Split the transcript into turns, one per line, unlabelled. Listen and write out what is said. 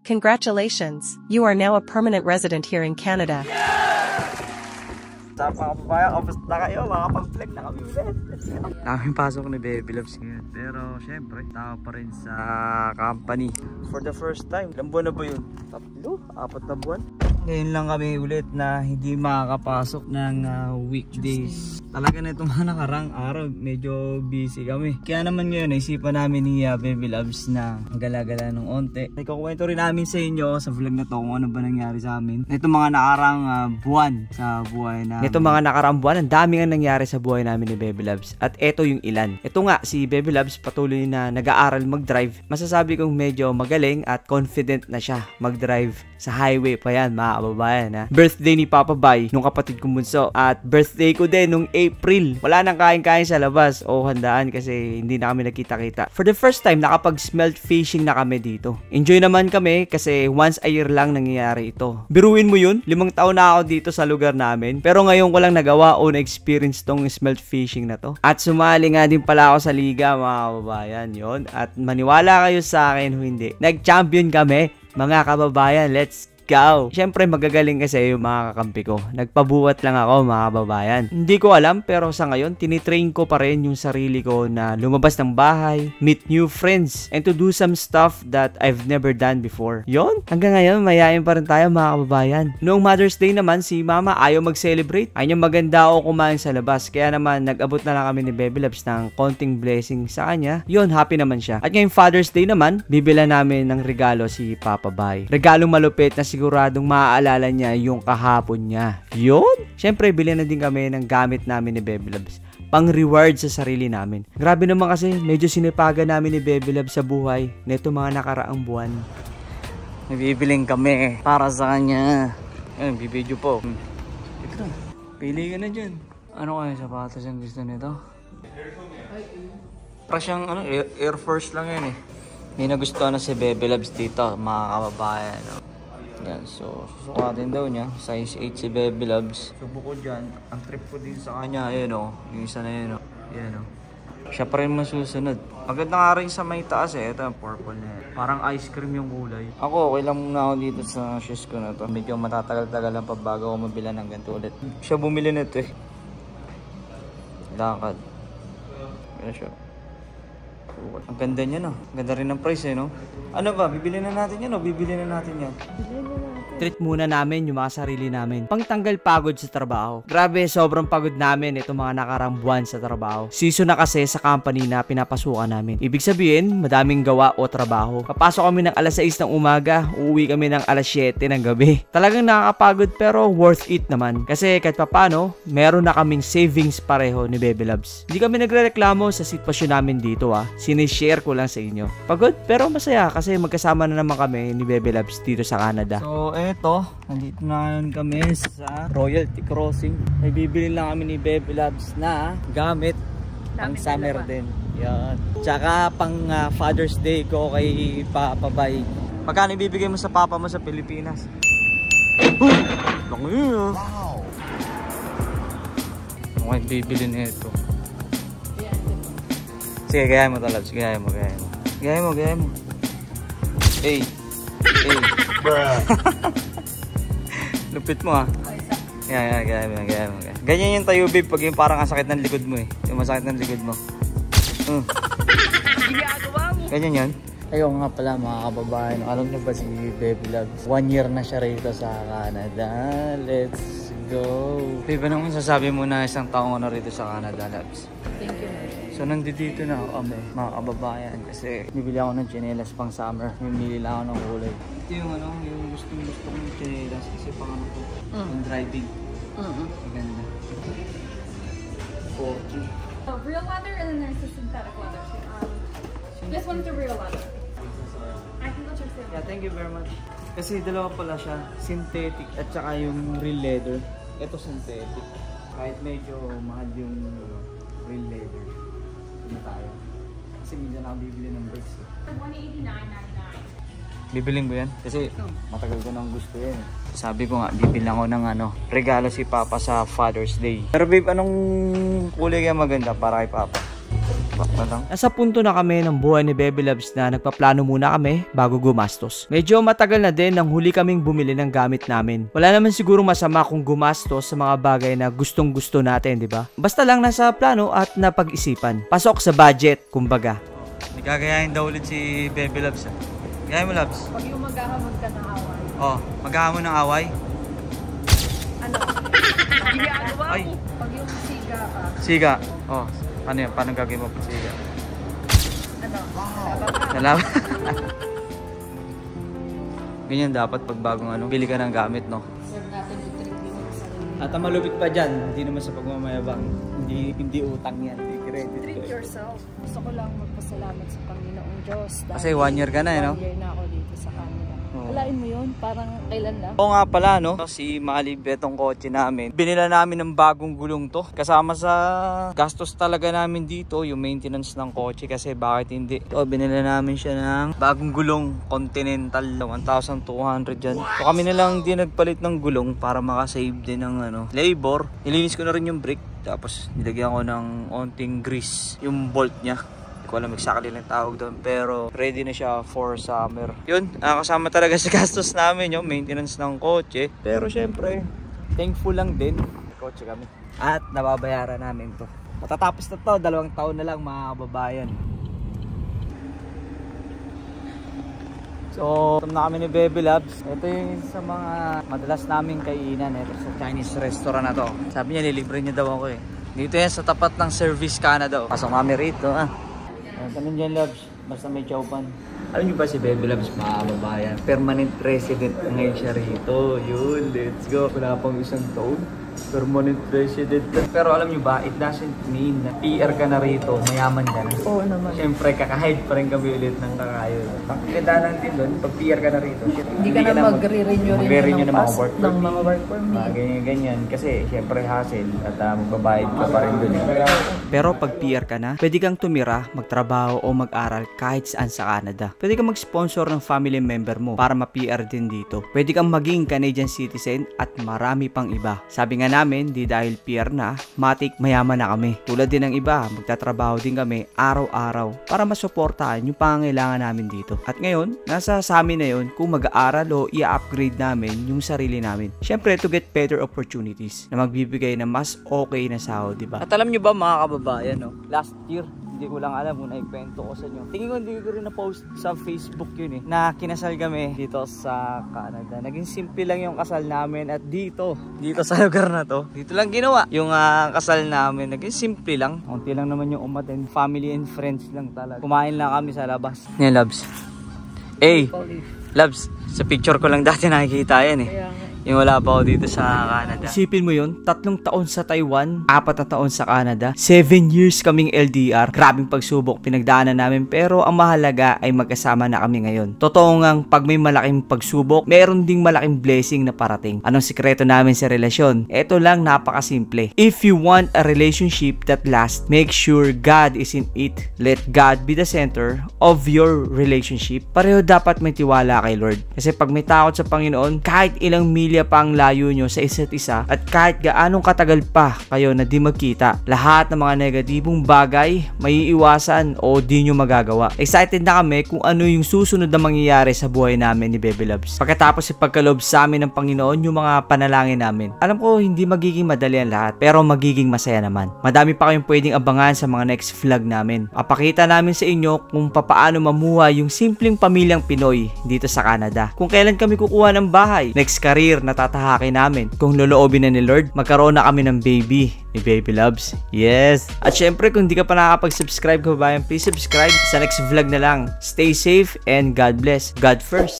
Congratulations, you are now a permanent resident here in Canada.
Sa mga babayan, kamusta na kayo? Makapag-vlog na kami ulit. Daming pasok ni Baby Loves ngayon. Pero syempre, tao pa rin sa company. For the first time, ilang buwan na ba yun? 3, 4 na buwan? Ngayon lang kami ulit na hindi makakapasok ng weekdays. Talaga na itong nakarang araw, medyo busy kami. Kaya naman ngayon, naisipan namin ni Baby Loves na gala-gala ng onte. Ikukwento rin namin sa inyo sa vlog na to kung ano ba nangyari sa amin. Itong mga nakarang buwan sa buhay namin. Itong mga nakarang buwan, ang dami nga nangyari sa buhay namin ni Baby Loves. At eto yung ilan. Ito nga, si Baby Loves patuloy na nag-aaral mag-drive. Masasabi kong medyo magaling at confident na siya mag-drive sa highway pa yan, mga kababayan ha. Birthday ni Papa Bay nung kapatid kong bunso at birthday ko din nung April. Wala nang kain-kain sa labas o handaan kasi hindi na kami nagkita-kita. For the first time nakapag-smelt fishing na kami dito. Enjoy naman kami kasi once a year lang nangyayari ito. Biruin mo yun, 5 taon na ako dito sa lugar namin pero ngayon ko lang nagawa o na-experience tong smelt fishing na to. At sumali nga din pala ako sa liga, mga kababayan yon. At maniwala kayo sa akin o hindi, nag-champion kami mga kababayan. Let's go! Siyempre magagaling kasi yung mga kakampi ko. Nagpabuhat lang ako, mga kababayan. Hindi ko alam pero sa ngayon tinitrain ko pa rin yung sarili ko na lumabas ng bahay, meet new friends, and to do some stuff that I've never done before. Yon, hanggang ngayon mayayain pa rin tayo, mga kababayan. Noong Mother's Day naman, si Mama ayaw mag-celebrate. Ayaw niyang maganda ako kumain sa labas. Kaya naman nag-abot na lang kami ni Baby Loves ng konting blessing sa kanya. Yon, happy naman siya. At ngayong Father's Day naman, bibila namin ng regalo si Papa Bay. Regalong malupit na siguradong maaalala niya yung kahapon niya. Yun! Siyempre, bilhin na din kami ng gamit namin ni Baby Loves. Pang-reward sa sarili namin. Grabe naman kasi, medyo sinipagan namin ni Baby Loves sa buhay nito mga nakaraang buwan. Nabibiling kami para sa kanya. Ayun, bibidyo po. Ito na. Pili ka na dyan. Ano kaya sapatos yung gusto nito? Para siyang Air Force lang yan eh. May nagustuhan na si Baby Loves dito, mga kababayan. Yan, so susukatin daw niya. Size 8 si Baby Loves. Subo ko dyan. Ang trip ko din sa kanya, ayun o. Yung isa na yun o. Yan o. Siya pa rin masusunod. Maganda nga rin sa may taas eh. Ito ang purple na yan. Parang ice cream yung kulay. Ako, okay lang muna ako dito sa shoes ko na to. Medyo matatagal-tagal lang pa bago ako mabila ng ganito ulit. Siya bumili nito eh. Lakad. Yan siya. Ang ganda niya no. Ang ganda rin ng price eh no. Ano ba? Bibili na natin yan o? Bibili na natin yan. Treat muna namin yung mga sarili namin. Pangtanggal pagod sa trabaho. Grabe, sobrang pagod namin itong mga nakarang buwan sa trabaho. Season na kasi sa company na pinapasukan namin. Ibig sabihin, madaming gawa o trabaho. Papasok kami ng alas 6 ng umaga, uuwi kami ng alas 7 ng gabi. Talagang nakakapagod pero worth it naman. Kasi kahit papano, meron na kaming savings pareho ni Baby Loves. Hindi kami nagrereklamo sa sitwasyon namin dito Sinishare ko lang sa inyo. Pagod pero masaya kasi magkasama na naman kami ni Baby Loves dito sa Canada. So, eto, nandito na ngayon kami sa Royalty Crossing. May bibili lang kami ni Baby Loves na gamit pang summer din. Yan. Tsaka pang Father's Day ko kay Papa Bay. Magkano ibibigay mo sa papa mo sa Pilipinas? Laki yun. Wow! Okay, bibili na ito. Sige, gaya mo to, Loves. Gaya mo. Hey. Bruh. Lupit mo Gaya mo. Ganyan yung tayo, babe, pag yung parang asakit ng likod mo eh. Yung masakit ng likod mo. Ganyan yan. Ayun nga pala, mga kababayan. Alam niyo ba si Baby Loves? 1 year na siya rito sa Canada. Let's go. Babe, anong sasabi mo na isang taong na rito sa Canada, Loves?
Thank you.
So nandito na ako kami, mga kababayan, kasi bibili ako ng tsinelas pang summer. Bibili lang ako ng kulay. Ito yung gustong kong tsinelas kasi pang ano ko, yung driving. Maganda. 40.
Real leather and then there's the synthetic leather. This one's the real leather. I can go check it.
Yeah, thank you very much. Kasi dalawa pala siya, synthetic at saka yung real leather. Ito synthetic. Kahit medyo mahal yung real leather. Na tayo. Kasi minsan ako bibili ng brakes. $189.99. Bibiling ko yan? Kasi matagal ko nang gusto yan. Sabi ko nga, bibilang ko ng regalo si Papa sa Father's Day. Pero babe, anong kulay kaya maganda para kay Papa? Bak na lang. Nasa punto na kami ng buhay ni Baby Loves na nagpaplano muna kami bago gumastos. Medyo matagal na din nang huli kaming bumili ng gamit namin. Wala naman siguro masama kung gumastos sa mga bagay na gustong gusto natin, di ba? Basta lang nasa plano at napag-isipan. Pasok sa budget, kumbaga. Nagagayahin daw ulit si Baby Loves. Gayahin mo, Loves.
Pag yung maghahamon ka ng away.
Oh, maghahamon ng away?
Ano? Ginagawa
Ay.
mo. Pag yung siga ka.
Siga. Oh, ano yan? Paano gagawin mo pag siga?
Ano? Laban ka.
Salamat. Ganyan dapat pag bagong bili ka ng gamit, no?
Serve natin yung trick yung sarili.
At ang malupit pa dyan, hindi naman sa pagmamayabang. Hindi utang yan. Hindi credit.
Treat yourself. Gusto ko lang magpasalamat sa Panginoong Diyos.
Kasi 1 year ka na, no?
1 year na ako dito sa Canada.
Oo.
Alain mo yun? Parang kailan lang?
Oo nga pala, no? Si Malib, itong kotse namin. Binila namin ng bagong gulong to. Kasama sa gastos talaga namin dito, yung maintenance ng kotse. Kasi bakit hindi? Ito, binila namin siya ng bagong gulong Continental. 1,200 dyan. So kami na lang din nagpalit ng gulong para makasave din ng labor. Nilinis ko na rin yung brake. Tapos nilagyan ko ng onting grease yung bolt niya. Hindi ko alam exactly lang tawag doon, pero ready na siya for summer. Yun, kasama talaga sa gastos namin yung maintenance ng kotse. Pero syempre, thankful lang din. Kotse kami. At nababayaran namin to. Matatapos na to, 2 taon na lang mga kababayan. So, na kami ni Baby Loves. Ito yung sa mga madalas naming kainan. Ito sa Chinese restaurant na to. Sabi niya, lilibre niya daw ako eh. Dito yan sa tapat ng Service Canada. Pasok kami rito Ganun dyan, Loves. Basta may chowpan. Alam niyo ba si Baby Loves, mga kababayan? Permanent resident na ngayon siya rito. Yun, let's go. Wala pang 1 taon. Permanent resident. Pero alam niyo ba, it doesn't mean na PR ka na rito, mayaman ka na.
Oo naman.
Siyempre, kakahide pa rin kami ulit ng kakayo. Pagkita lang din doon, pag PR ka na rito,
Hindi ka na magre-renew
ng mga work
ng mga work permit.
Ganyan. Kasi siyempre hassle at magbabayad ka pa rin doon. Pero pag PR ka na, pwede kang tumira, magtrabaho o mag-aral kahit saan sa Canada. Pwede kang mag-sponsor ng family member mo para ma-PR din dito. Pwede kang maging Canadian citizen at marami pang iba. Sabi nga namin, di dahil PR na, matik mayaman na kami. Tulad din ng iba, magtatrabaho din kami araw-araw para masuportahan yung pangangailangan namin dito. At ngayon, nasa sa amin na yun kung mag-aaral o i-upgrade namin yung sarili namin. Siyempre, to get better opportunities na magbibigay ng mas okay na sahod, diba? At alam nyo ba mga kababayan, last year, hindi ko lang alam kung naikwento ko sa inyo. Tingin ko hindi ko rin na-post sa Facebook yun na kinasal kami dito sa Canada. Naging simple lang yung kasal namin at dito sa lugar na to, dito lang ginawa yung kasal namin. Naging simple lang. Unti lang naman yung umattend. Family and friends lang talaga. Kumain lang kami sa labas. Yan, Loves. Loves, sa picture ko lang dati nakikita yan eh.
Kaya nga.
Yung wala pa ako dito sa Canada. Isipin mo yun, 3 taon sa Taiwan, 4 na taon sa Canada, 7 years kaming LDR. Grabing pagsubok pinagdaanan namin, pero ang mahalaga ay magkasama na kami ngayon. Totoo ngang pag may malaking pagsubok, meron ding malaking blessing na parating. Anong sikreto namin sa relasyon? Ito lang, napakasimple. If you want a relationship that lasts, make sure God is in it. Let God be the center of your relationship. Pareho dapat may tiwala kay Lord. Kasi pag may takot sa Panginoon, kahit ilang milya pa ang layo nyo sa isa't isa at kahit gaanong katagal pa kayo na di magkita, lahat ng mga negatibong bagay may iiwasan o di nyo magagawa. Excited na kami kung ano yung susunod na mangyayari sa buhay namin ni Baby Loves. Pagkatapos ipagkaloob sa amin ng Panginoon yung mga panalangin namin. Alam ko hindi magiging madali ang lahat, pero magiging masaya naman. Madami pa kayong pwedeng abangan sa mga next vlog namin. Papakita namin sa inyo kung papaano mamuhay yung simpleng pamilyang Pinoy dito sa Canada. Kung kailan kami kukuha ng bahay, next career na tatahakin namin. Kung loloobin na ni Lord, magkaroon na kami ng baby ni Baby Loves. Yes! At syempre, kung di ka pa nakakapag-subscribe kababayan, please subscribe. Sa next vlog na lang. Stay safe and God bless. God first.